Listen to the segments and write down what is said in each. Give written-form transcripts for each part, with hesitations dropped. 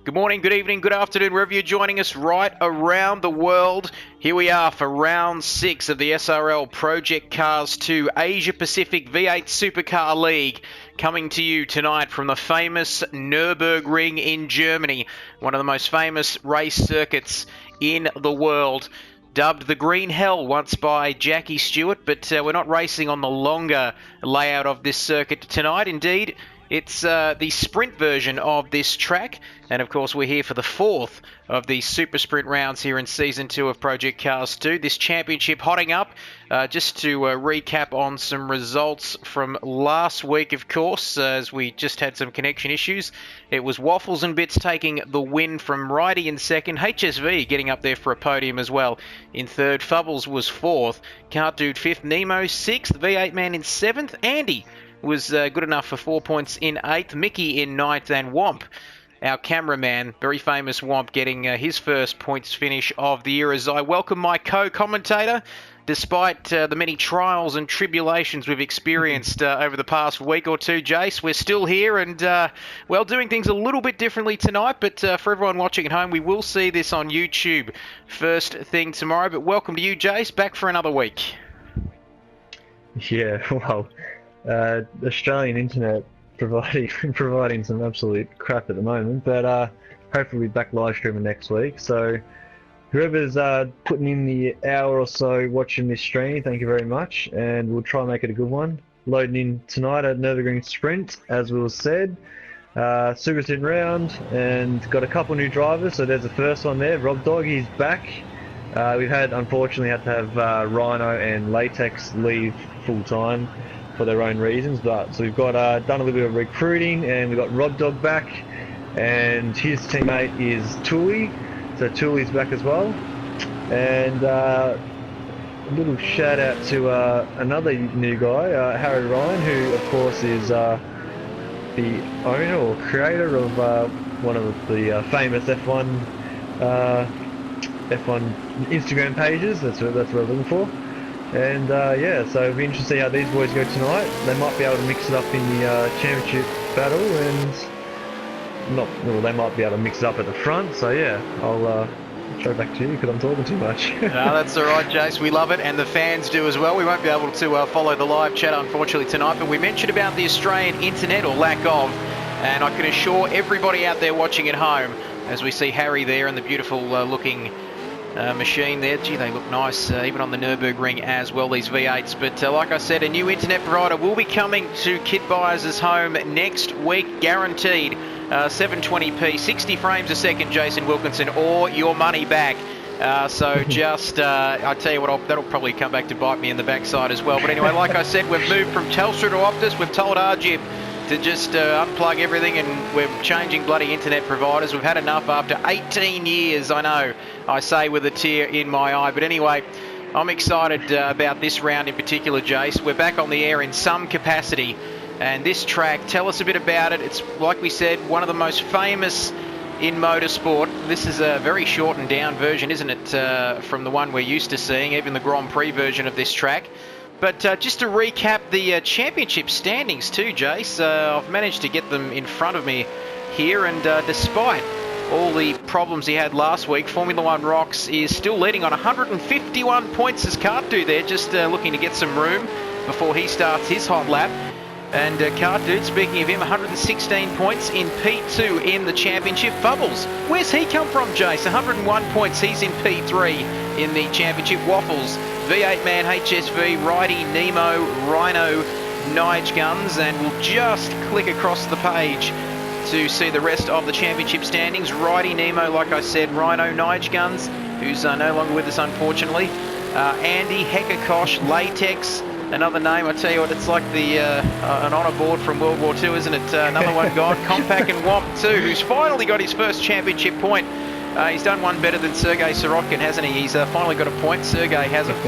Good morning, good evening, good afternoon, wherever you're joining us right around the world. Here we are for round 6 of the SRL Project Cars 2 Asia Pacific V8 Supercar League, coming to you tonight from the famous Nürburgring in Germany, one of the most famous race circuits in the world. Dubbed the Green Hell once by Jackie Stewart, but we're not racing on the longer layout of this circuit tonight. Indeed, it's the sprint version of this track, and of course we're here for the 4th of the Super Sprint rounds here in Season 2 of Project Cars 2. This championship hotting up. Just to recap on some results from last week, of course, as we just had some connection issues. It was Waffles and Bits taking the win from Righty in second, HSV getting up there for a podium as well in third, Fubbles was 4th, Cart Dude 5th, Nemo 6th, V8 Man in 7th, Andy was good enough for 4 points in 8th, Mickey in 9th, and Womp, our cameraman, very famous Womp, getting his first points finish of the year, as I welcome my co-commentator. Despite the many trials and tribulations we've experienced over the past week or two, Jace, we're still here and, well, doing things a little bit differently tonight, but for everyone watching at home, we will see this on YouTube first thing tomorrow. But welcome to you, Jace, back for another week. Yeah, well, Australian internet providing some absolute crap at the moment, but hopefully we'll be back live streaming next week. So whoever's putting in the hour or so watching this stream, thank you very much, and we'll try and make it a good one. Loading in tonight at Nürburgring Sprint, as we said. Super Sprint round, and got a couple new drivers. So there's the first one there, Rob Dog, he's back. We've unfortunately had to have Rhino and Latex leave full time for their own reasons, but so we've got done a little bit of recruiting, and we've got Rod Dog back, and his teammate is Tuli, so Tuli's back as well. And a little shout out to another new guy, Harry Ryan, who of course is the owner or creator of one of the famous F1 Instagram pages. That's what we're looking for. And yeah, so it'll be interesting to see how these boys go tonight. They might be able to mix it up in the championship battle, and they might be able to mix it up at the front. So yeah, I'll throw back to you because I'm talking too much. No, that's all right, Jace. We love it, and the fans do as well. We won't be able to follow the live chat, unfortunately, tonight, but we mentioned about the Australian internet, or lack of, and I can assure everybody out there watching at home, as we see Harry there and the beautiful looking machine there. Gee, they look nice, even on the Nürburgring as well, these V8s. But like I said, a new internet provider will be coming to kit buyers' home next week, guaranteed. 720p, 60 frames a second, Jason Wilkinson, or your money back. So just, I tell you what, that'll probably come back to bite me in the backside as well. But anyway, like I said, we've moved from Telstra to Optus. We've told Arjib to just unplug everything, and we're changing bloody internet providers. We've had enough after 18 years, I know, I say with a tear in my eye. But anyway, I'm excited about this round in particular, Jace. We're back on the air in some capacity, and this track, tell us a bit about it. It's, like we said, one of the most famous in motorsport. This is a very shortened down version, isn't it, from the one we're used to seeing, even the Grand Prix version of this track. But just to recap the championship standings too, Jace, I've managed to get them in front of me here, and despite all the problems he had last week, Formula One Rocks is still leading on 151 points as Cart Dude there, just looking to get some room before he starts his hot lap. And Cart Dude, speaking of him, 116 points in P2 in the championship. Fubbles, where's he come from, Jace? 101 points, he's in P3 in the championship. Waffles, V8 Man, HSV, Righty, Nemo, Rhino, Nige Guns, and we'll just click across the page to see the rest of the championship standings. Righty, Nemo, like I said, Rhino, Nige Guns, who's no longer with us unfortunately. Andy, Hekakosh, Latex, another name, I tell you what, it's like the an honour board from World War II, isn't it? Another one gone. Compact and Womp too, who's finally got his first championship point. He's done one better than Sergei Sirotkin, hasn't he? He's finally got a point. Sergei hasn't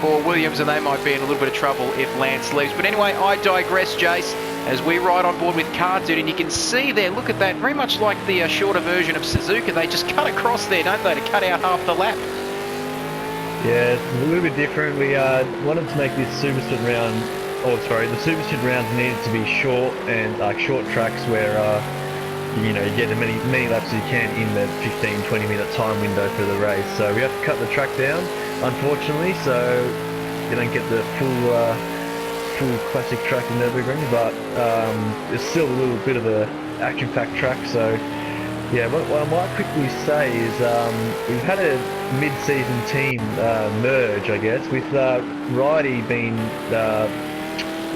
for Williams, and they might be in a little bit of trouble if Lance leaves. But anyway, I digress, Jace, as we ride on board with Cart Dude, and you can see there, look at that, very much like the shorter version of Suzuka. They just cut across there, don't they, to cut out half the lap. Yeah, it's a little bit different. We wanted to make this Super Sprint round, the Super Sprint rounds needed to be short and short tracks where you get as many laps as you can in that 15-20 minute time window for the race. So we have to cut the track down, unfortunately, so you don't get the full classic track in Nürburgring, but it's still a little bit of a action-packed track. So yeah, what I might quickly say is we've had a mid-season team merge, I guess, with Ridey being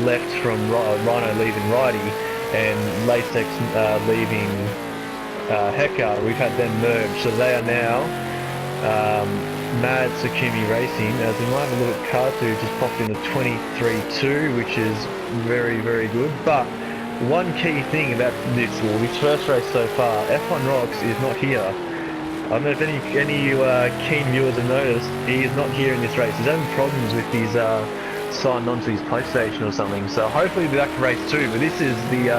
left from Rhino leaving Ridey and Latex leaving Hecker. We've had them merge, so they are now Mad Tsukumi Racing, as we might have a look at Katu just popped in a 23.2, which is very, very good. But one key thing about this first race so far, F1 Rocks is not here. I don't know if any keen viewers have noticed, he is not here in this race. He's having problems with his signed onto his PlayStation or something. So hopefully he'll be back to race 2. But this is the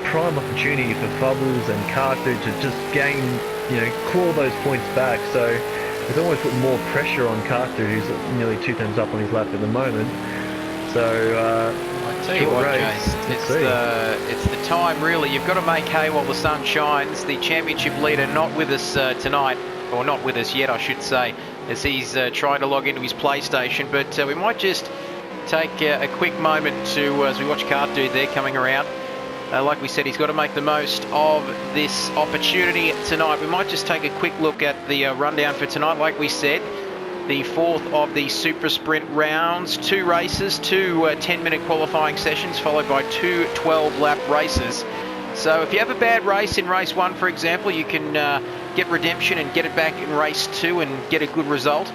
prime opportunity for Fubbles and Katu to just gain, claw those points back. So it's almost put more pressure on Katu, who's nearly 2 times up on his lap at the moment. So I tell you what, Jace, it's the time really. You've got to make hay while the sun shines. The championship leader not with us tonight, or not with us yet, I should say, as he's trying to log into his PlayStation. But we might just take a quick moment to, as we watch Katu there coming around. Like we said, he's got to make the most of this opportunity tonight. We might just take a quick look at the rundown for tonight. Like we said, the 4th of the Super Sprint rounds, 2 races, 2 10-minute qualifying sessions, followed by 2 12-lap races. So if you have a bad race in race 1, for example, you can get redemption and get it back in race 2 and get a good result.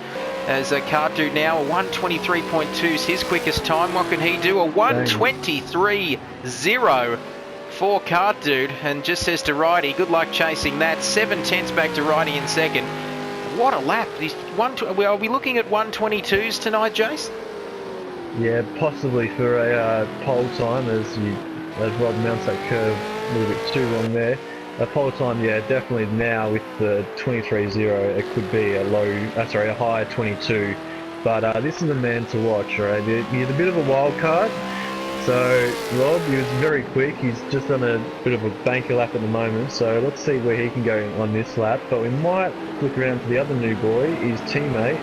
As Katu now, a 1:23.2 is his quickest time. What can he do? A 1:23.0 for Katu, and just says to Ridey, good luck chasing that. 7/10 back to Ridey in second. What a lap. Are we looking at 1:22s tonight, Jace? Yeah, possibly for a pole time, as Rod mounts that curve a little bit too long there. A pole time, yeah, definitely now with the 23.0, it could be a high 22. But this is a man to watch, right? He's a bit of a wild card. So Rob, he was very quick. He's just on a bit of a banker lap at the moment. So let's see where he can go on this lap. But we might look around to the other new boy, his teammate,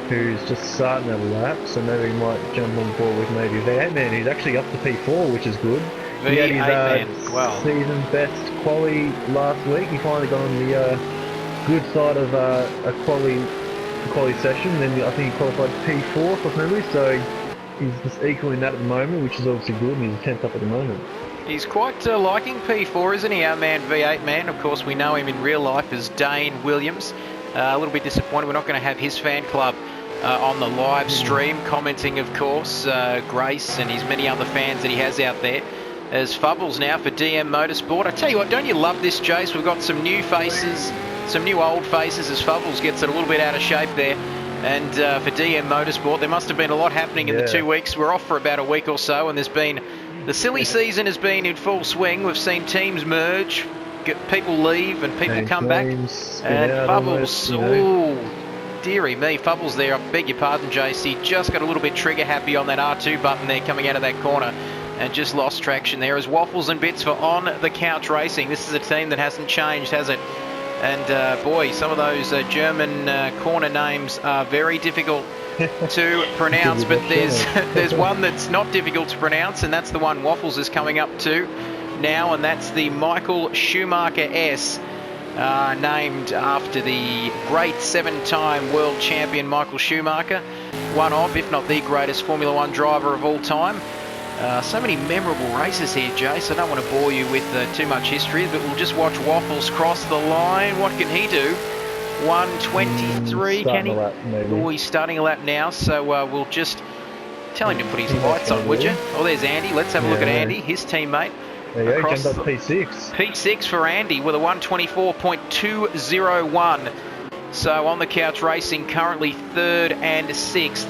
who's just starting a lap. So maybe he might jump on board with maybe V8 He's actually up to P4, which is good. He had his season best quali last week. He finally got on the good side of a quali session. Then I think he qualified P4 for memory. So he's just equaling that at the moment, which is obviously good, and he's 10th up at the moment. He's quite liking P4, isn't he, our man V8 Man? Of course, we know him in real life as Dane Williams. A little bit disappointed we're not going to have his fan club on the live stream, commenting, of course, Grace and his many other fans that he has out there. As Fubbles now for DM Motorsport. I tell you what, don't you love this, Jace? We've got some new faces, some new old faces, as Fubbles gets it a little bit out of shape there. And for DM Motorsport, there must have been a lot happening in the 2 weeks. We're off for about a week or so, and the silly season has been in full swing. We've seen teams merge, people leave, and people come back. And Fubbles, dearie me, Fubbles there, I beg your pardon, JC, just got a little bit trigger happy on that R2 button there coming out of that corner, and just lost traction there. As Waffles and Bits for On the Couch Racing. This is a team that hasn't changed, has it? And boy, some of those German corner names are very difficult to pronounce, but there's one that's not difficult to pronounce, and that's the one Waffles is coming up to now, and that's the Michael Schumacher S, named after the great 7-time world champion Michael Schumacher, one of, if not the greatest Formula 1 driver of all time. So many memorable races here, Jace. I don't want to bore you with too much history, but we'll just watch Waffles cross the line. What can he do? 1:23, can he? Oh, he's starting a lap now, so we'll just tell him to put his lights on, would you? Oh, there's Andy. Let's have a look at Andy, his teammate. There you go, jumped up P6. P6 for Andy with a 1:24.201. So on the Couch Racing, currently 3rd and 6th.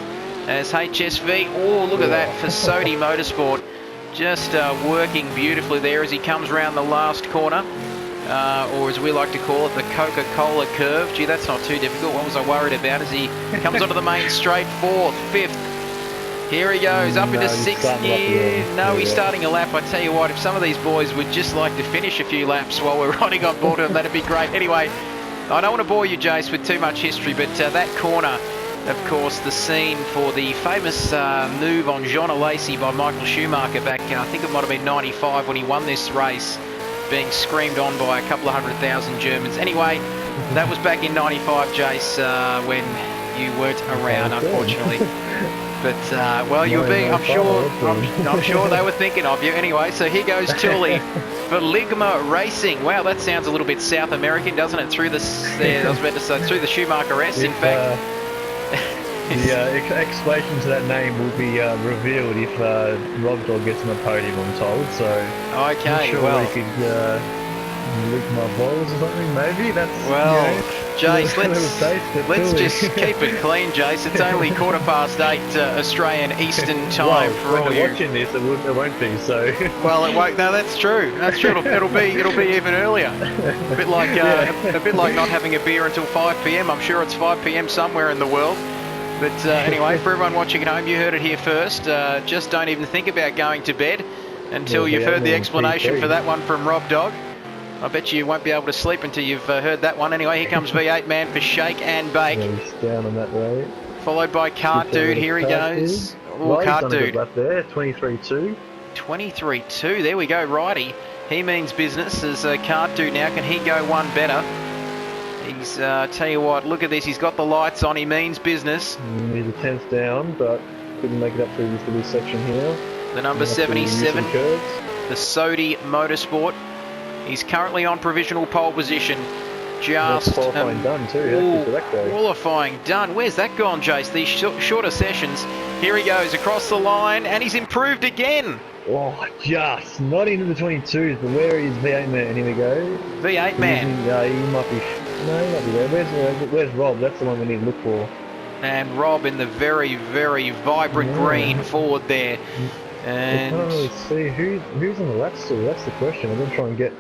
As HSV, oh, look at that for Sodi Motorsport. Just working beautifully there as he comes around the last corner. Or as we like to call it, the Coca-Cola curve. Gee, that's not too difficult. What was I worried about as he comes onto the main straight? 4th, 5th. Here he goes, up into he's sixth starting up gear. again. No, Yeah, he's yeah. starting a lap. I tell you what, if some of these boys would just like to finish a few laps while we're riding on board them, that'd be great. Anyway, I don't want to bore you, Jace, with too much history, but that corner, of course, the scene for the famous move on Jean Alesi by Michael Schumacher back, I think it might have been 95 when he won this race, being screamed on by a couple of 100,000 Germans. Anyway, that was back in 95, Jace, when you weren't around, unfortunately. But, well, you were being, I'm sure they were thinking of you. Anyway, so here goes Tully for Ligma Racing. Wow, that sounds a little bit South American, doesn't it? Through the, I was about to say, through the Schumacher S, in fact. The explanation to that name will be revealed if Rob Dog gets on the podium, I'm told. So, okay, I'm sure well, we could lick my balls or something, maybe. That's, well, you know, Jace, let's Tully. just keep it clean, Jace. It's only 8:15 Australian Eastern time for when all they're you. watching this, it won't be, so... Well, it won't. No, that's true. That's true. It'll be even earlier. A bit like a bit like not having a beer until 5 p.m. I'm sure it's 5 p.m. somewhere in the world. But anyway, for everyone watching at home, you heard it here first. Just don't even think about going to bed until you've heard the explanation for that one from Rob Dog. I bet you won't be able to sleep until you've heard that one. Anyway, here comes V8 Man for Shake and Bake. Yeah, he's down on that road. Followed by Cart Dude. Here he goes. Oh, Cart Dude. Up there, 23-2. 23-2. There we go, righty. He means business as Cart Dude now. Can he go one better? He's, tell you what, look at this. He's got the lights on. He means business. He's a 10th down, but couldn't make it up through this little section here. The number 77, the Sodi Motorsport. He's currently on provisional pole position. Just qualifying done too. Qualifying done. Where's that gone, Jace? These shorter sessions. Here he goes across the line, and he's improved again. Oh, just not into the 22s, but where is V8 Man? Here we go. V8 Man. He might be. No, he might be there. Where's Rob? That's the one we need to look for. And Rob in the very, very vibrant green forward there. And I can't really see who's on the lap still. That's the question. I'm gonna try and get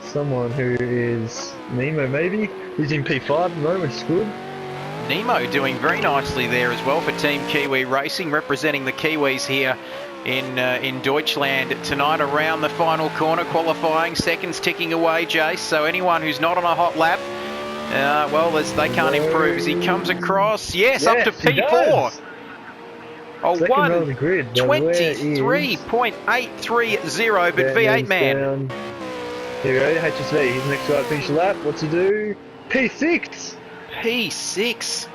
someone who is Nemo, maybe. Who's in P5 at the moment. It's good. Nemo doing very nicely there as well for Team Kiwi Racing, representing the Kiwis here in Deutschland tonight around the final corner, qualifying, seconds ticking away, Jace. So anyone who's not on a hot lap, well, they can't improve as he comes across. Yes, up to P4. Oh, 1:23.830, but V8 Man. Here we go, HSV, he's next to our finish lap. What's he do? P6! P6.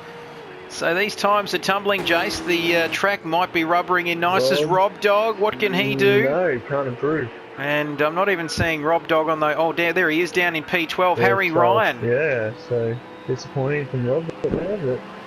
So these times are tumbling, Jace. The track might be rubbering in nice as Rob Dog. What can he do? No, can't improve. And I'm not even seeing Rob Dog on the... Oh, there he is down in P12. Harry Ryan. Yeah, so disappointing from Rob.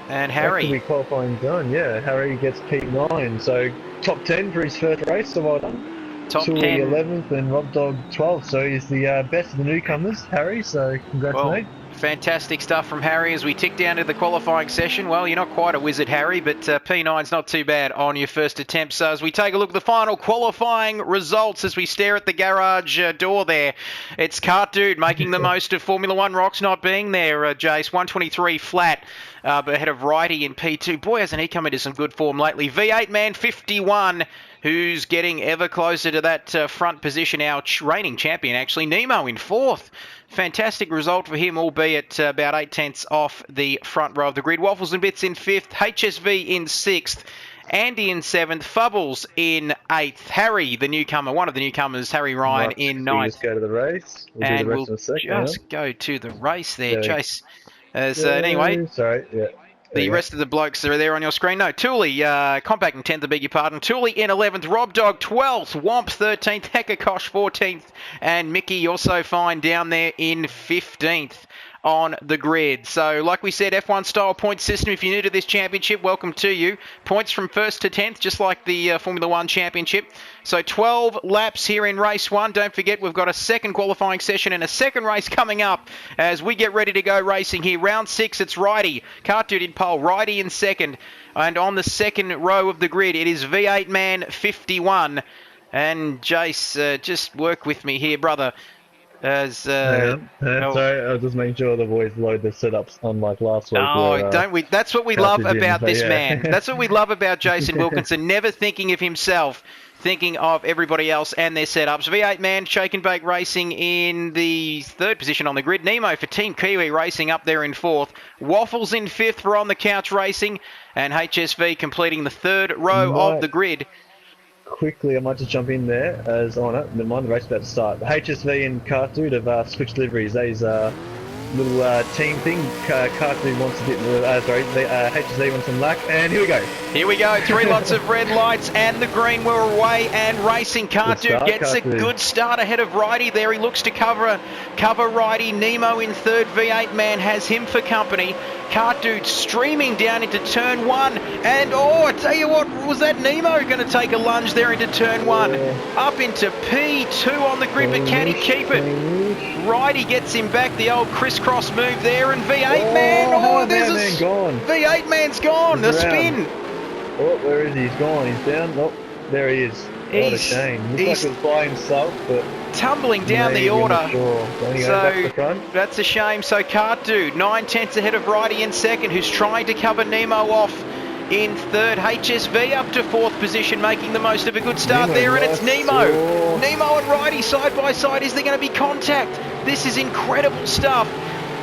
And Harry. That could be qualifying done, yeah. Harry gets P9, so top 10 for his first race, so well done. Top 10. 11th and Rob Dog 12th, so he's the best of the newcomers, Harry, so congrats, mate. Fantastic stuff from Harry as we tick down to the qualifying session. Well, you're not quite a wizard, Harry, but P9's not too bad on your first attempt. So as we take a look at the final qualifying results as we stare at the garage door there, it's Cart Dude making the most of Formula One rocks not being there, Jace. 123 flat, but ahead of Righty in P2. Boy, hasn't he come into some good form lately. V8 Man 51. Who's getting ever closer to that front position, our reigning champion, actually. Nemo in 4th. Fantastic result for him, albeit about 8/10 off the front row of the grid. Waffles and Bits in 5th. HSV in 6th. Andy in 7th. Fubbles in 8th. Harry, the newcomer, one of the newcomers, Harry Ryan in 9th. Let's go to the race. We'll just go to the race there, Chase. Anyway. Sorry, yeah. The rest of the blokes are there on your screen. No, Tooley, compact in 10th, I beg your pardon. Tooley in 11th, Rob Dog 12th, Womp 13th, Hekakosh 14th, and Mickey also fine down there in 15th on the grid. So, like we said, F1 style point system. If you're new to this championship, welcome to you. Points from 1st to 10th, just like the Formula One championship. So 12 laps here in race 1. Don't forget, we've got a second qualifying session and a second race coming up as we get ready to go racing here. Round 6, it's Righty. Cart Dude in pole, Righty in 2nd. And on the second row of the grid, it is V8 Man 51. And Jace, just work with me here, brother. As yeah. Sorry, I was just making sure the boys load the setups unlike last week. Oh, where, don't we? That's what we love about this yeah. man. That's what we love about Jason Wilkinson. Never thinking of himself, thinking of everybody else and their setups. V8 man, Shake and Bake Racing in the third position on the grid. Nemo for Team Kiwi Racing up there in fourth. Waffles in fifth for On the Couch Racing. And HSV completing the third row of the grid. Quickly, I might just jump in there as on it. Never mind, the race about to start. The HSV and Cartoon have switched liveries. These little team thing. Cartoon wants a bit. The HSV wants some luck, and here we go. Here we go. 3 lots of red lights, and the green were away and racing. Cartoon gets a good start ahead of Righty there. He looks to cover Righty. Nemo in third. V8 man has him for company. Cartoon streaming down into turn 1, and I tell you what, was that Nemo going to take a lunge there into turn 1? Up into P2 on the grid, but can he keep it? Righty gets him back, the old crisscross move there, and V8 man, there's gone. V8 man's gone, the spin. Oh, where is he? He's gone, he's down. Oh, there he is. What a shame. Looks like it was by himself, but tumbling down the order. So that's a shame. So Cartu 9/10 ahead of Righty in second, who's trying to cover Nemo off in third. HSV up to fourth position, making the most of a good start there, and it's Nemo. Nemo and Righty side by side. Is there going to be contact? This is incredible stuff.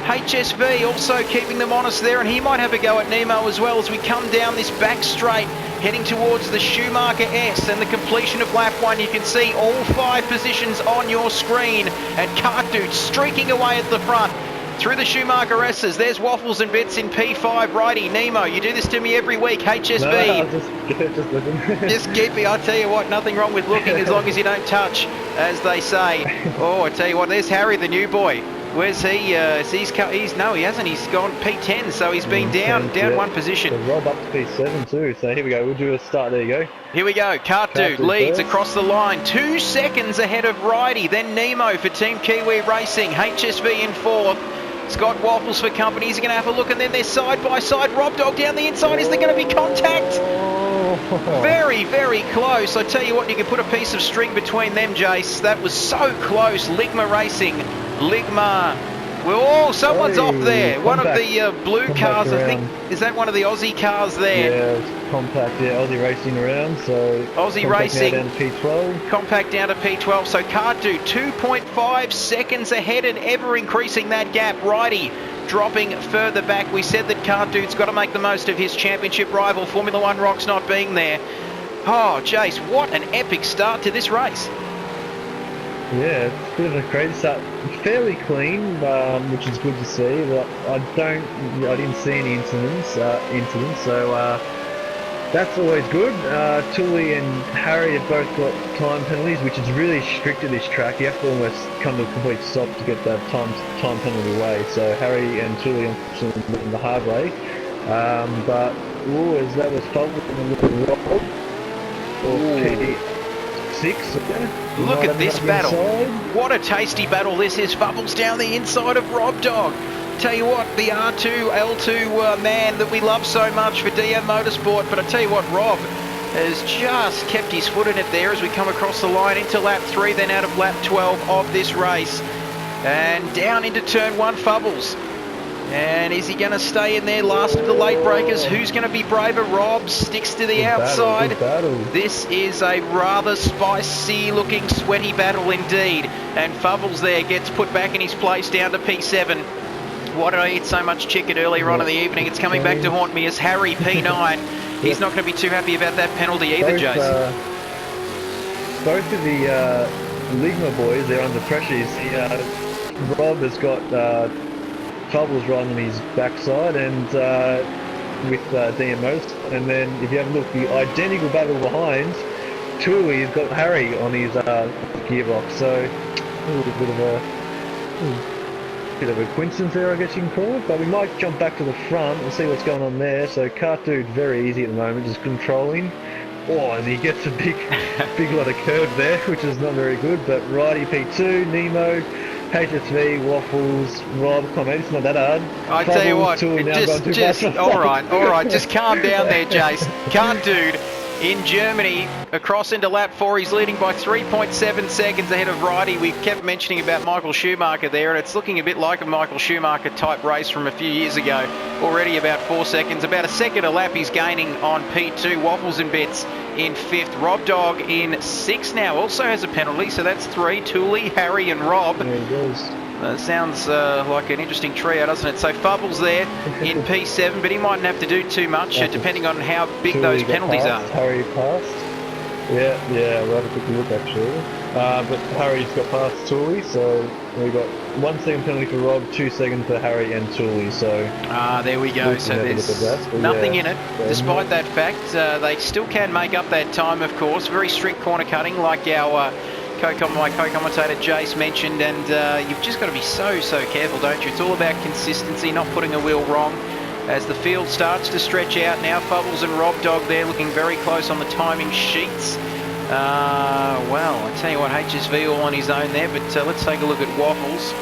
HSV also keeping them honest there, and he might have a go at Nemo as well as we come down this back straight, heading towards the Schumacher S and the completion of lap 1. You can see all 5 positions on your screen, and Cartoon streaking away at the front through the Schumacher S's. There's Waffles and Bits in P5. Righty, Nemo, you do this to me every week. HSV. No, just looking. Just keep me. I tell you what, nothing wrong with looking as long as you don't touch, as they say. Oh, I tell you what, there's Harry, the new boy. Where's he? No, he hasn't. He's gone P10, so he's been down one position. So Rob up to P7 too. So here we go. We'll do a start. There you go. Here we go. Cartu leads across the line, 2 seconds ahead of Righty. Then Nemo for Team Kiwi Racing. HSV in fourth. Scott Waffles for company. He's going to have a look, and then they're side by side. Rob Dog down the inside. Is there going to be contact? Very, very close. I tell you what, you can put a piece of string between them, Jace. That was so close. Ligma Racing. Ligma. Well, someone's off there. One of the blue cars, I think. Is that one of the Aussie cars there? Yeah, it's compact. Yeah, Aussie Racing around. So Aussie Racing. Down to P12. Compact down to P12. So Cartu 2.5 seconds ahead and ever increasing that gap. Righty dropping further back. We said that Cartoon's got to make the most of his championship rival, Formula One Rocks, not being there. Oh, Jace, what an epic start to this race. Yeah, it's a bit of a crazy start. Fairly clean, which is good to see. But I didn't see any incidents. So that's always good. Tully and Harry have both got time penalties, which is really strict at this track. You have to almost come to a complete stop to get that time penalty away. So Harry and Tully unfortunately went the hard way. But as that was followed in a little roll. Look at this battle. What a tasty battle this is. Bubbles down the inside of Rob Dog. Tell you what, the R2, L2 man that we love so much for DM Motorsport. But I tell you what, Rob has just kept his foot in it there as we come across the line into lap 3, then out of lap 12 of this race. And down into turn 1, Fubbles. And is he going to stay in there, last of the late breakers? Who's going to be braver? Rob sticks to the outside. This is a rather spicy looking sweaty battle indeed. And Fubbles there gets put back in his place down to P7. Why did I eat so much chicken earlier on in the evening? It's coming back to haunt me as Harry P9. He's not going to be too happy about that penalty either, Jason. Both of the Ligma boys, they're under pressure. You see, Rob has got Fubbles right on his backside and with DMOs. And then if you have a look, the identical battle behind, Tui has got Harry on his gearbox. So a little bit of a coincidence there, I guess you can call it. But we might jump back to the front and see what's going on there. So Cartoon's very easy at the moment, just controlling. Oh, and he gets a big lot of curve there, which is not very good. But Righty P2, Nemo, HSV, Waffles, Rob, come on, it's not that hard. I tell you what, all right, just calm down there, Jace. Cartoon in Germany. Across into lap 4, he's leading by 3.7 seconds ahead of Righty. We kept mentioning about Michael Schumacher there, and it's looking a bit like a Michael Schumacher type race from a few years ago. Already about 4 seconds, about a second a lap he's gaining on P2. Waffles and Bits in 5th. Rob Dog in 6th now, also has a penalty, so that's 3. Tooley, Harry and Rob. There he goes. Sounds like an interesting trio, doesn't it? So Fubbles there in P7, but he mightn't have to do too much, depending on how big those penalties are. Harry passed. Yeah, we'll have a quick look actually. But Harry's got past Tooley, so we got 1 second penalty for Rob, 2 seconds for Harry and Tooley. So there we go. So there's nothing in it. Despite that fact, they still can make up that time, of course. Very strict corner cutting, like our my co-commentator Jace mentioned, and you've just got to be so careful, don't you? It's all about consistency, not putting a wheel wrong. As the field starts to stretch out now, Fubbles and Rob Dog there looking very close on the timing sheets. Well, I tell you what, HSV all on his own there, but let's take a look at Waffles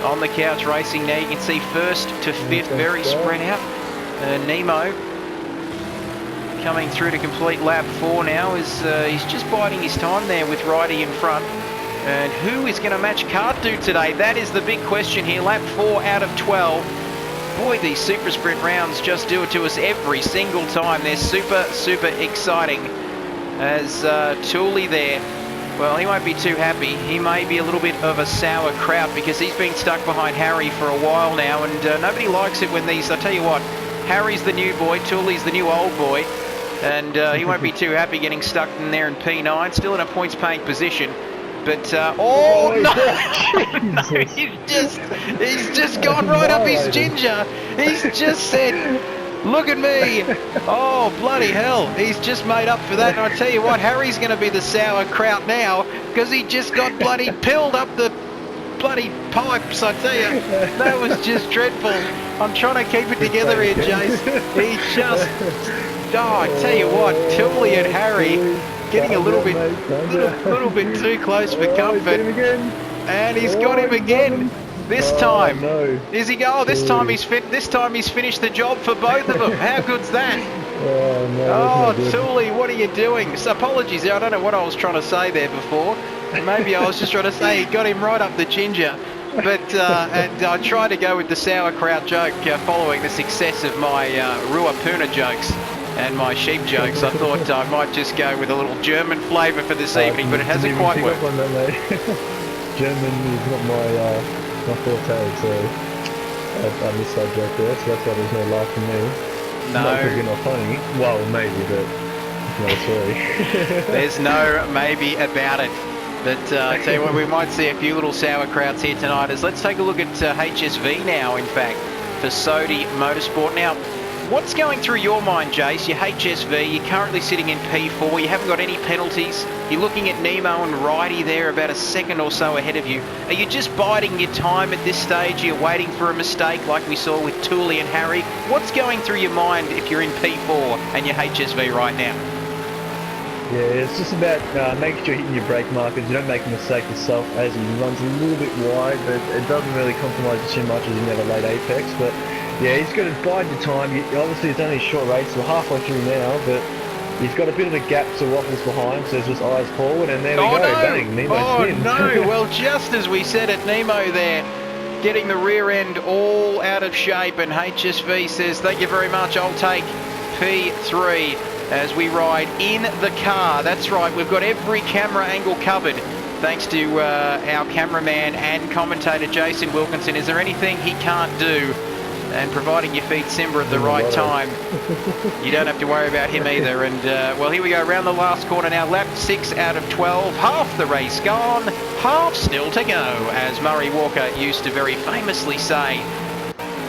on the couch racing now. You can see 1st to 5th, very spread out. Nemo coming through to complete lap 4 now. He's just biding his time there with Righty in front. And who is going to match Cartu today? That is the big question here. Lap 4 out of 12. Boy, these super sprint rounds just do it to us every single time. They're super exciting. As Tooley there, well, he won't be too happy. He may be a little bit of a sauerkraut because he's been stuck behind Harry for a while now, and nobody likes it when these, I tell you what, Harry's the new boy, Tooley's the new old boy, and he won't be too happy getting stuck in there in P9, still in a points paying position. But, oh no! he's just gone right up his ginger. He's just said, look at me. Oh, bloody hell. He's just made up for that. And I tell you what, Harry's going to be the sauerkraut now because he just got bloody pilled up the bloody pipes, I tell you. That was just dreadful. I'm trying to keep it together here, Jace. He just, oh, I tell you what, Tooley and Harry getting a little bit too close for comfort, and he's got him again. This time, is he go? Oh, this time he's finished the job for both of them. How good's that? Oh, Tooley, what are you doing? So apologies there. I don't know what I was trying to say there before. Maybe I was just trying to say he got him right up the ginger. But and I tried to go with the sauerkraut joke following the success of my Ruapuna jokes and my sheep jokes. I thought I might just go with a little German flavour for this evening, but it hasn't quite worked. German is not my forte, so I missed that joke there, so that's why there's no laugh from me. No. Not because you're not funny. Well, maybe, but no, sorry. There's no maybe about it. But I tell you what, we might see a few little sauerkrauts here tonight. As let's take a look at HSV now, in fact, for Sodi Motorsport. Now, what's going through your mind, Jace? You're HSV, you're currently sitting in P4, you haven't got any penalties. You're looking at Nemo and Righty there about a second or so ahead of you. Are you just biding your time at this stage? You're waiting for a mistake like we saw with Tooley and Harry? What's going through your mind if you're in P4 and you're HSV right now? Yeah, it's just about making sure you're hitting your brake markers. You don't make a mistake yourself as he runs a little bit wide, but it doesn't really compromise you too much as you never late apex. But yeah, he's got to bide your time. Obviously, it's only a short race. We're halfway through now, but he's got a bit of a gap to Waffles behind, so it's just eyes forward, and there we go. No. Bang, Nemo's win. No, well, just as we said it, Nemo there, getting the rear end all out of shape, and HSV says, thank you very much, I'll take P3 as we ride in the car. That's right, we've got every camera angle covered. Thanks to our cameraman and commentator, Jason Wilkinson. Is there anything he can't do? And providing you feed Simba at the right time, you don't have to worry about him either. And well, here we go around the last corner now. Lap 6 out of 12. Half the race gone, half still to go, as Murray Walker used to very famously say.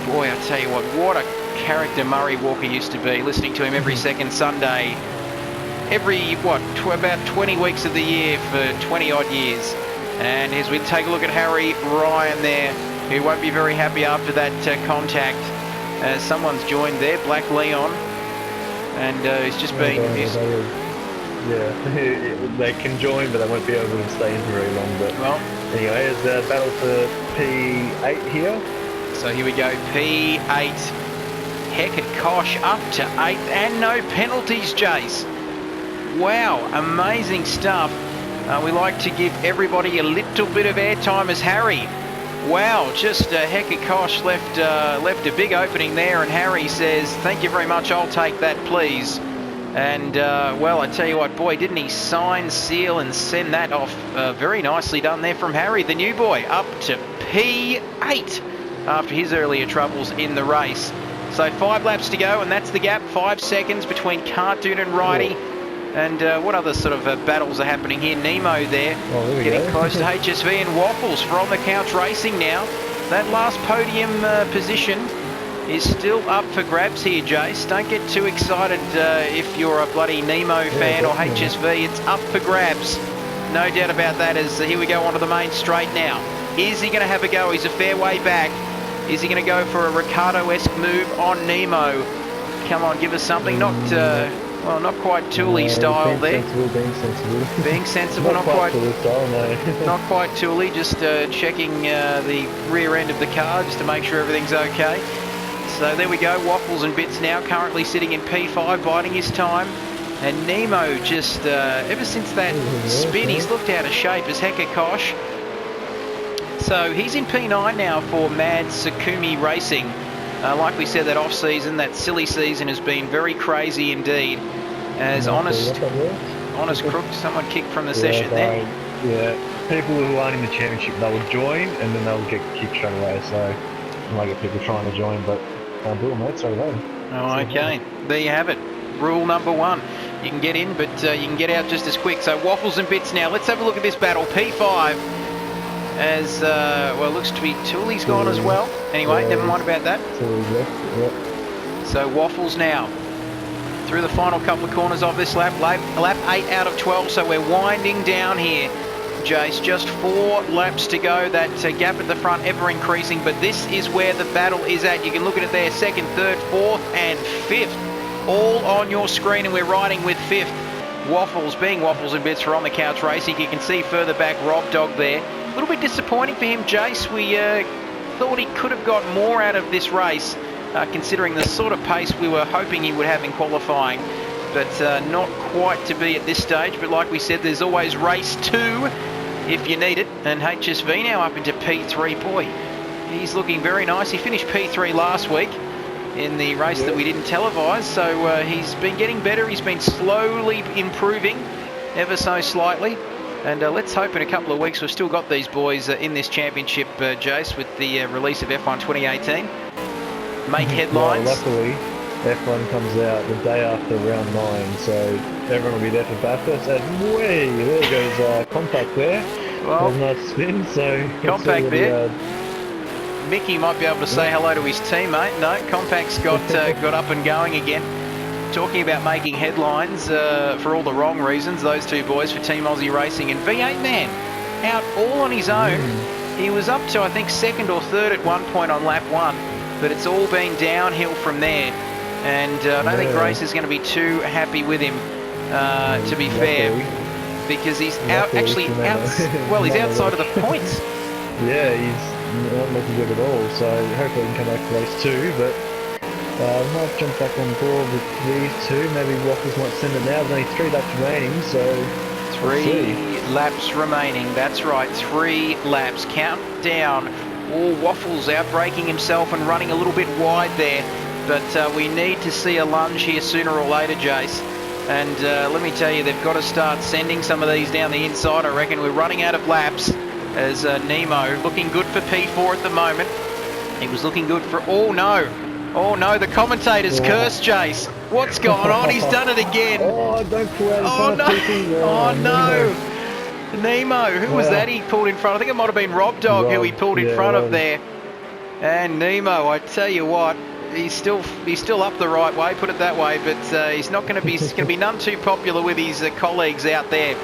Boy, I tell you what a character Murray Walker used to be. Listening to him every second Sunday, every about 20 weeks of the year for 20 odd years. And as we take a look at Harry Ryan there, who won't be very happy after that contact. Someone's joined there, Black Leon, and he's just been... Yeah, they can join, but they won't be able to stay in for very long. But well, anyway, it's a battle for P8 here. So here we go, P8. Heck and Kosh up to 8th, and no penalties, Jace. Wow, amazing stuff. We like to give everybody a little bit of airtime as Harry. Wow, just Hekakosh left a big opening there, and Harry says, "Thank you very much, I'll take that, please." And, well, I tell you what, boy, didn't he sign, seal, and send that off. Very nicely done there from Harry, the new boy, up to P8 after his earlier troubles in the race. So 5 laps to go, and that's the gap, 5 seconds between Cartoon and Ridey. And what other sort of battles are happening here? Nemo there, getting close to HSV, and Waffles for On The Couch Racing now. That last podium position is still up for grabs here, Jace. Don't get too excited if you're a bloody Nemo fan or HSV. It's up for grabs. No doubt about that. As here we go onto the main straight now. Is he going to have a go? He's a fair way back. Is he going to go for a Ricardo-esque move on Nemo? Come on, give us something. Well, not quite Tooley style there. Being sensible. Being sensible, not quite Tooley style, no. Not quite Tooley, just checking the rear end of the car just to make sure everything's okay. So there we go, Waffles and Bits now currently sitting in P5, biding his time. And Nemo just, ever since that spin, he's looked out of shape as Hekakosh. So he's in P9 now for Mad Sakumi Racing. Like we said, that off-season, that silly season has been very crazy indeed. As Honest Crook, someone kicked from the session there. Yeah, people who aren't in the championship, they will join and then they'll get kicked straight away. So you might get people trying to join, but can't do it, mate, straight away. Oh, okay, there you have it. Rule number 1. You can get in, but you can get out just as quick. So Waffles and Bits now. Let's have a look at this battle. P5. As, well, looks to be Tooley's gone as well. Anyway, never mind about that. Tooley's left, yep. So Waffles now through the final couple of corners of this lap. Lap 8 out of 12, so we're winding down here, Jace. Just 4 laps to go. That gap at the front ever increasing, but this is where the battle is at. You can look at it there, 2nd, 3rd, 4th and 5th. All on your screen, and we're riding with 5th. Waffles, being Waffles and Bits for On The Couch Racing. You can see further back Rob Dog there. A little bit disappointing for him, Jace. We thought he could have got more out of this race, considering the sort of pace we were hoping he would have in qualifying, but not quite to be at this stage. But like we said, there's always race 2 if you need it. And HSV now up into P3. Boy, he's looking very nice. He finished P3 last week in the race that we didn't televise, so he's been getting better. He's been slowly improving, ever so slightly. And let's hope in a couple of weeks we've still got these boys in this championship, Jace, with the release of F1 2018. Make headlines. Well, luckily, F1 comes out the day after round 9, so everyone will be there for Bathurst. And way, there goes Compact there. Well, nice spin, so... Compact there. Mickey might be able to say hello to his teammate. No, Compact's got up and going again. Talking about making headlines for all the wrong reasons, those two boys for Team Aussie Racing. And V8 Man out all on his own. He was up to, I think, 2nd or 3rd at one point on lap 1, but it's all been downhill from there. And I don't think Grace is going to be too happy with him, to be fair, because he's he's outside of the points. Yeah, he's not looking good at all, so hopefully he can come back to race 2, but might jump back on board with these two. Maybe Waffles might send it now. There's only 3 laps remaining, so... 3 laps remaining, that's right, 3 laps. Count down. Oh, Waffles outbraking himself and running a little bit wide there. But we need to see a lunge here sooner or later, Jace. And let me tell you, they've got to start sending some of these down the inside. I reckon we're running out of laps as Nemo looking good for P4 at the moment. He was looking good for... Oh, no. Oh, no, the commentator's cursed, Jace. What's going on? He's done it again. Oh, don't pull out. Oh, no. Oh, no. Nemo. Who was that he pulled in front? I think it might have been Rob Dog who he pulled in front of there. And Nemo, I tell you what, he's still up the right way, put it that way, but he's not going to be, he's going to be none too popular with his colleagues out there.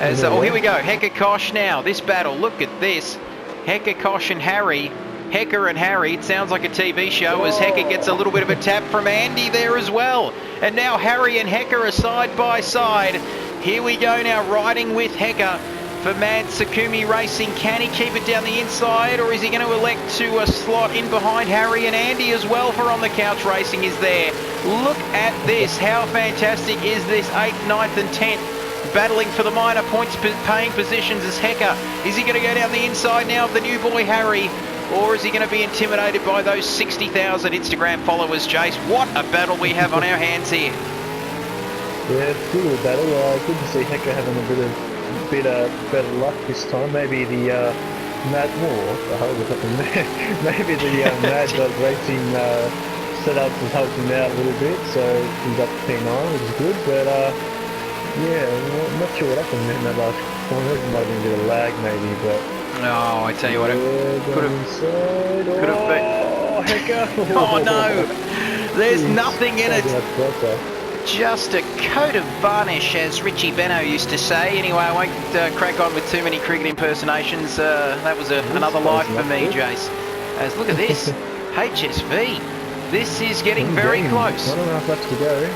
As oh, here we go, Hekakosh now, this battle, look at this. Hekakosh and Harry, Heka and Harry, it sounds like a TV show as Heka gets a little bit of a tap from Andy there as well. And now Harry and Heka are side by side. Here we go now, riding with Heka for Mansakumi Racing. Can he keep it down the inside, or is he going to elect to slot in behind Harry and Andy as well? For On the Couch Racing is there. Look at this. How fantastic is this? 8th, 9th and 10th battling for the minor points paying positions as Hecker. Is he going to go down the inside now of the new boy Harry, or is he going to be intimidated by those 60,000 Instagram followers, Jace? What a battle we have on our hands here. Yeah, it's a good little battle. Good to see Hecker having a bit better luck this time. Maybe the Mad Maybe the Mad Dog Racing setup has helped him out a little bit, so he's up to P9, which is good. But yeah, I'm not sure what happened in that last corner. It might have been a bit of lag, maybe, but. Oh, I tell you what, it could have been. Oh, Hecker! Oh no, there's nothing in it. Just a coat of varnish, as Richie Benno used to say. Anyway, I won't crack on with too many cricket impersonations. That was another life for me, Jace. As look at this, HSV. This is getting very close. 1.5 laps to go.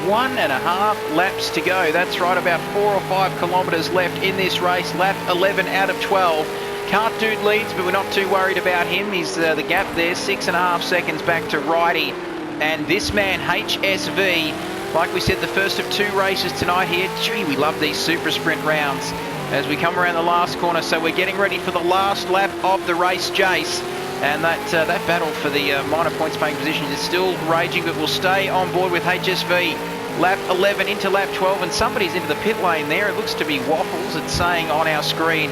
1.5 laps to go. That's right, about 4 or 5 kilometres left in this race. Lap 11 out of 12. Cart Dude leads, but we're not too worried about him. He's the gap there, 6.5 seconds back to Righty. And this man, HSV, like we said, the first of 2 races tonight here. Gee, we love these super sprint rounds as we come around the last corner. So we're getting ready for the last lap of the race, Jace. And that battle for the minor points paying positions is still raging, but we'll stay on board with HSV. Lap 11 into lap 12, and somebody's into the pit lane there. It looks to be Waffles. It's saying on our screen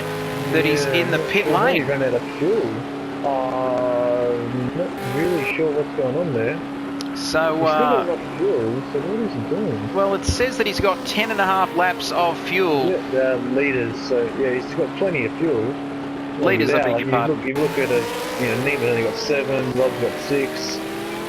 that he's in the pit lane. He ran out of fuel. Not really sure what's going on there. So, he's still got enough fuel, so what is he doing? Well, it says that he's got 10.5 laps of fuel. Yeah, litres, so yeah, he's got plenty of fuel. Litres, I beg your pardon. You look at it, Neiman's only got 7, Rob's got 6,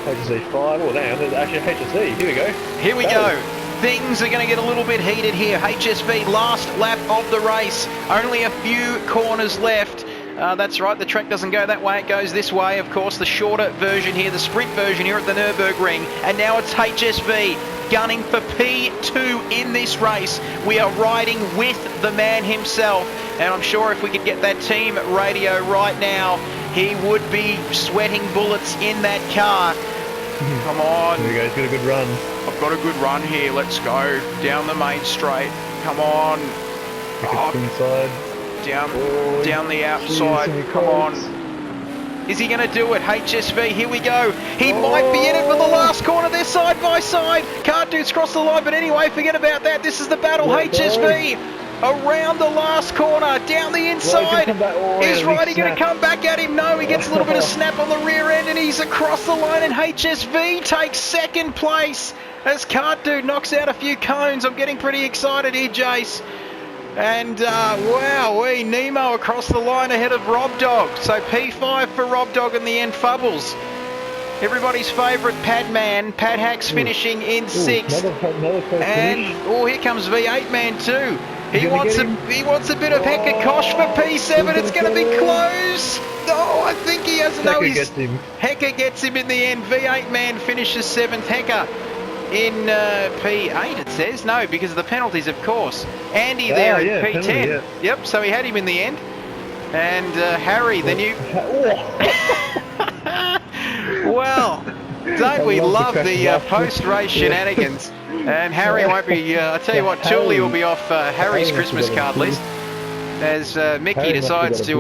HSV 5. Oh, damn, there's actually HSV. Here we go. Here we go. Things are going to get a little bit heated here. HSV, last lap of the race. Only a few corners left. That's right, the track doesn't go that way, it goes this way. Of course, the shorter version here, the sprint version here at the Nürburgring. And now it's HSV gunning for P2 in this race. We are riding with the man himself. And I'm sure if we could get that team radio right now, he would be sweating bullets in that car. Come on. There we go, he's got a good run. I've got a good run here, let's go. Down the main straight. Come on. Inside. Down the outside. Come on. Is he going to do it? HSV, here we go. He might be in it for the last corner. They're side by side. Cart Dude's crossed the line, but anyway, forget about that. This is the battle. HSV around the last corner, down the inside. Is Righty going to come back at him? No, he gets a little bit of snap on the rear end, and he's across the line, and HSV takes second place as Cart Dude knocks out a few cones. I'm getting pretty excited here, Jace. And wowee, Nemo across the line ahead of Rob Dog. So P5 for Rob Dog in the end. Fubbles, everybody's favourite Pad Man. Pad Hacks finishing in 6th. And here comes V8 Man too. He wants a bit of Hecker Kosh for P7. It's going to be close. Oh, I think he has Hecker gets him in the end. V8 Man finishes 7th. Hecker in P8 it says. No, because of the penalties, of course. Andy there in P10. Penalty, Yep, so he had him in the end. And Harry, the new... Well, don't we love the post-race shenanigans. And Harry won't be... I tell you what, Thule will be off Harry's Christmas card list. As Mickey decides to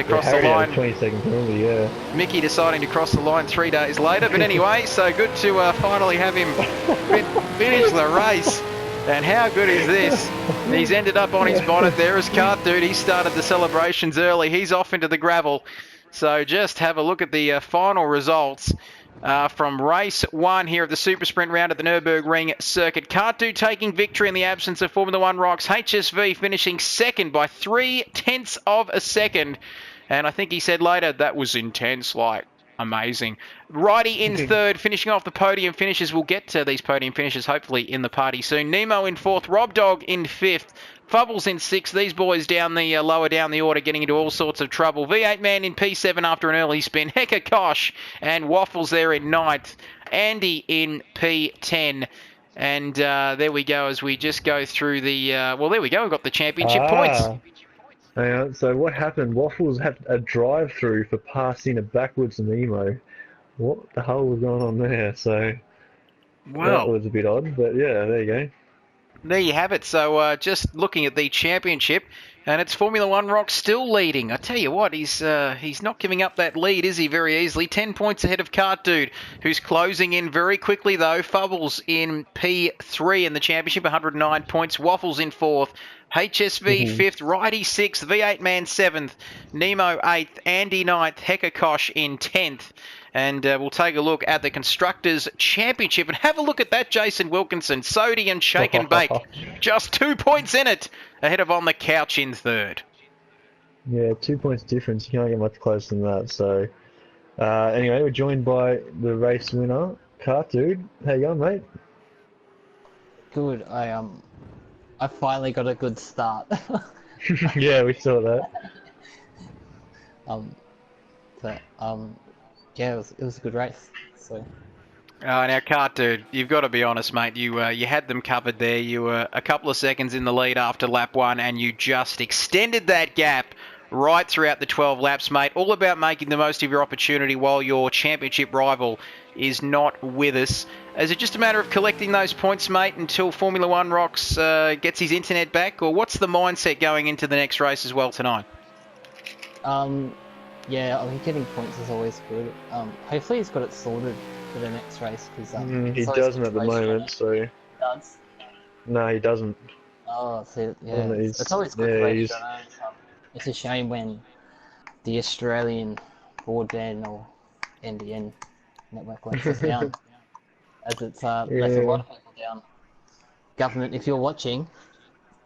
cross the line. 20-second penalty, Mickey deciding to cross the line 3 days later. But anyway, so good to finally have him finish the race. And how good is this? He's ended up on his bonnet there as Cart Dude. He started the celebrations early. He's off into the gravel. So just have a look at the final results. From race 1 here at the Super Sprint round at the Nürburgring circuit. Cart Dude taking victory in the absence of Formula 1 rocks. HSV finishing 2nd by 0.3 of a second. And I think he said later, that was intense, like amazing. Righty in 3rd, finishing off the podium finishes. We'll get to these podium finishes hopefully in the party soon. Nemo in 4th, Rob Dog in 5th. Fubbles in 6th. These boys down the lower down the order getting into all sorts of trouble. V8 Man in P7 after an early spin. Hecker Kosh and Waffles there in 9th. Andy in P10. And there we go as we just go through the... well, there we go. We've got the championship points. Hang on, so what happened? Waffles had a drive-through for passing a backwards Nemo. What the hell was going on there? So that Well, was a bit odd, but yeah, there you go. there you have it. So just looking at the championship, and it's Formula One Rock still leading. I tell you what, he's not giving up that lead, is he, very easily? 10 points ahead of Cart Dude, who's closing in very quickly, though. Fubbles in P3 in the championship, 109 points. Waffles in 4th. HSV 5th, Righty 6th, V8 Man 7th, Nemo 8th, Andy 9th, Hekakosh in 10th. And we'll take a look at the Constructors' Championship and have a look at that Jason Wilkinson. Sody and Shake and Bake. Just 2 points in it. Ahead of On the Couch in 3rd. Yeah, 2 points difference. You can't get much closer than that. So anyway, we're joined by the race winner, Cart Dude. How you going, mate? Good. I finally got a good start. Yeah, we saw that. Yeah, it was a good race. So. Now, Cart Dude, you've got to be honest, mate. You had them covered there. You were a couple of seconds in the lead after lap 1, and you just extended that gap right throughout the 12 laps, mate. All about making the most of your opportunity while your championship rival is not with us. Is it just a matter of collecting those points, mate, until Formula One Rocks gets his internet back? Or what's the mindset going into the next race as well tonight? Yeah, I mean, getting points is always good. Hopefully he's got it sorted for the next race. Cause, he doesn't at the moment, so... He does? No, he doesn't. Oh, so, yeah. It's always good to race, it's a shame when the Australian broadband or NBN network lets us down. As it's left a lot of people down. Government, if you're watching,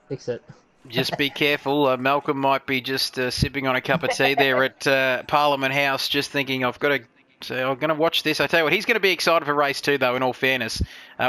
fix it. Just be careful. Malcolm might be just sipping on a cup of tea there at Parliament House, just thinking, I'm going to watch this. I tell you what, he's going to be excited for race 2, though, in all fairness.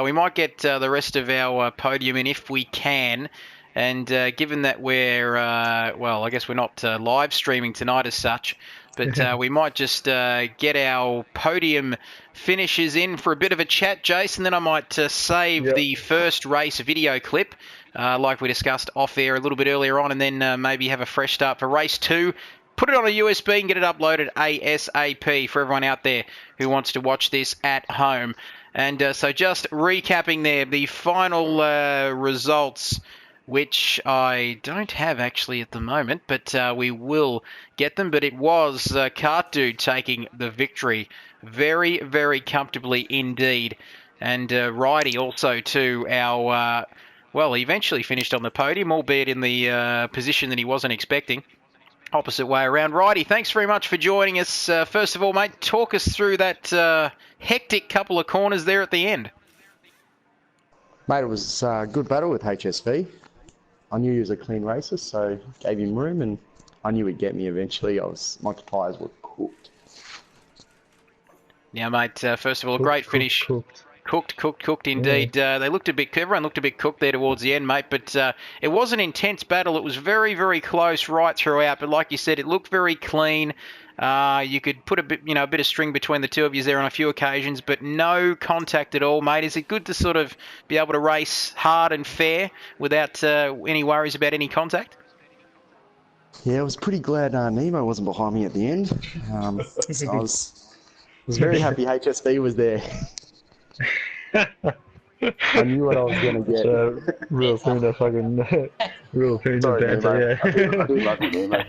We might get the rest of our podium in if we can. And given that we're, well, I guess we're not live streaming tonight as such, but we might just get our podium finishes in for a bit of a chat, Jason. Then I might save the first race video clip, like we discussed off air a little bit earlier on, and then maybe have a fresh start for race 2. Put it on a USB and get it uploaded ASAP for everyone out there who wants to watch this at home. And so just recapping there, the final results, which I don't have actually at the moment, but we will get them. But it was Cart Dude taking the victory very, very comfortably indeed. And Righty also to our, well, he eventually finished on the podium, albeit in the position that he wasn't expecting. Opposite way around. Righty, thanks very much for joining us. First of all, mate, talk us through that hectic couple of corners there at the end. Mate, it was a good battle with HSV. I knew he was a clean racer, so gave him room, and I knew he'd get me eventually. My tyres were cooked. Now, mate, first of all, a great finish. Cooked indeed. Yeah. They looked everyone looked a bit cooked there towards the end, mate, but it was an intense battle. It was very, very close right throughout, but like you said, it looked very clean. You could put a bit of string between the two of you there on a few occasions, but no contact at all, mate. Is it good to sort of be able to race hard and fair without any worries about any contact? Yeah, I was pretty glad Nemo wasn't behind me at the end. So I was very happy HSV was there. I knew what I was going to get. Real Puna fucking... Real Puna banter, I do love you, Nemo.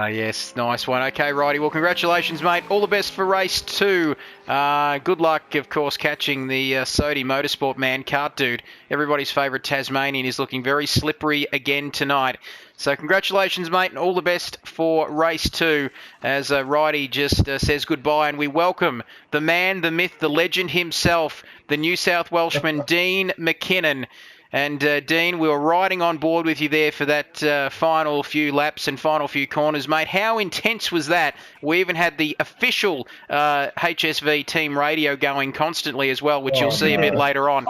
Yes, nice one. Okay, righty. Well, congratulations, mate. All the best for race 2. Good luck, of course, catching the Sody Motorsport man, Cart Dude. Everybody's favourite Tasmanian is looking very slippery again tonight. So congratulations, mate, and all the best for race 2 as Righty just says goodbye, and we welcome the man, the myth, the legend himself, the New South Welshman, Dean McKinnon. And Dean, we were riding on board with you there for that final few laps and final few corners, mate. How intense was that? We even had the official HSV team radio going constantly as well, which you'll see a bit later on.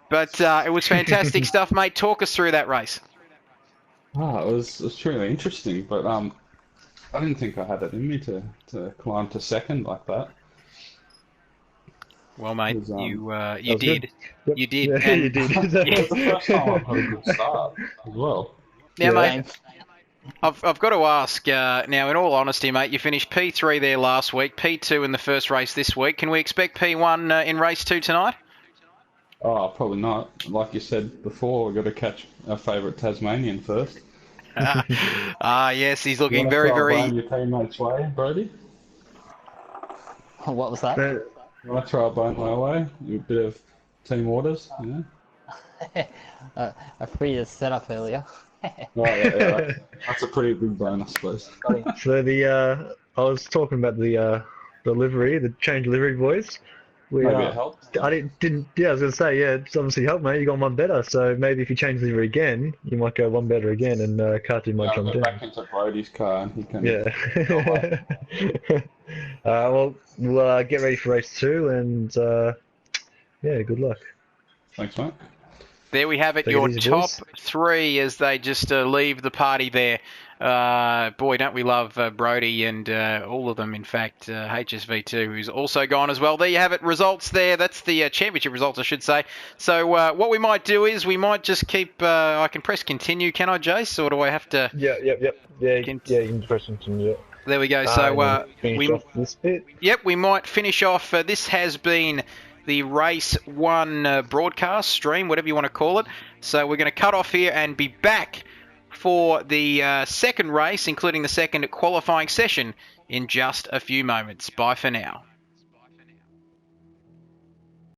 But it was fantastic stuff, mate. Talk us through that race. It was truly interesting, but I didn't think I had it in me to climb to second like that. Well, mate, It was, you did. Yep. You did. Yeah, And you did. yeah. It's the first time I've had a good start as well. Now, Yeah. mate, I've got to ask, now, in all honesty, mate, you finished P3 there last week, P2 in the first race this week. Can we expect P1 in race 2 tonight? Oh, probably not. Like you said before, we've got to catch our favourite Tasmanian first. Yes, he's You looking want to very, throw a very... bone your teammate's way, Brody? What was that? You want to throw a bone my way? A bit of team orders, you know? I freed his setup earlier. Oh, yeah, that's a pretty big bone, I suppose. So I was talking about the livery, the change livery boys. Maybe it helped. Yeah, I was gonna say, yeah, it's obviously helped, mate. You got one better, so maybe if you change livery again, you might go one better again, and Carty might I'll jump go down. back into Brody's car and he can... Yeah. Well, we'll get ready for race 2, and yeah, good luck. Thanks, mate. There we have it, Take it your easy, top boys. 3 as they just leave the party there. Boy, don't we love Brody and all of them, in fact, HSV2, who's also gone as well. There you have it, results there. That's the championship results, I should say. So what we might do is we might just keep... I can press continue, can I, Jace? Or do I have to... Yeah, yeah, you can press continue. There we go. So finish off this bit. Yep, we might finish off. This has been the Race 1 broadcast stream, whatever you want to call it. So we're going to cut off here and be back for the second race, including the second qualifying session, in just a few moments. Bye for now.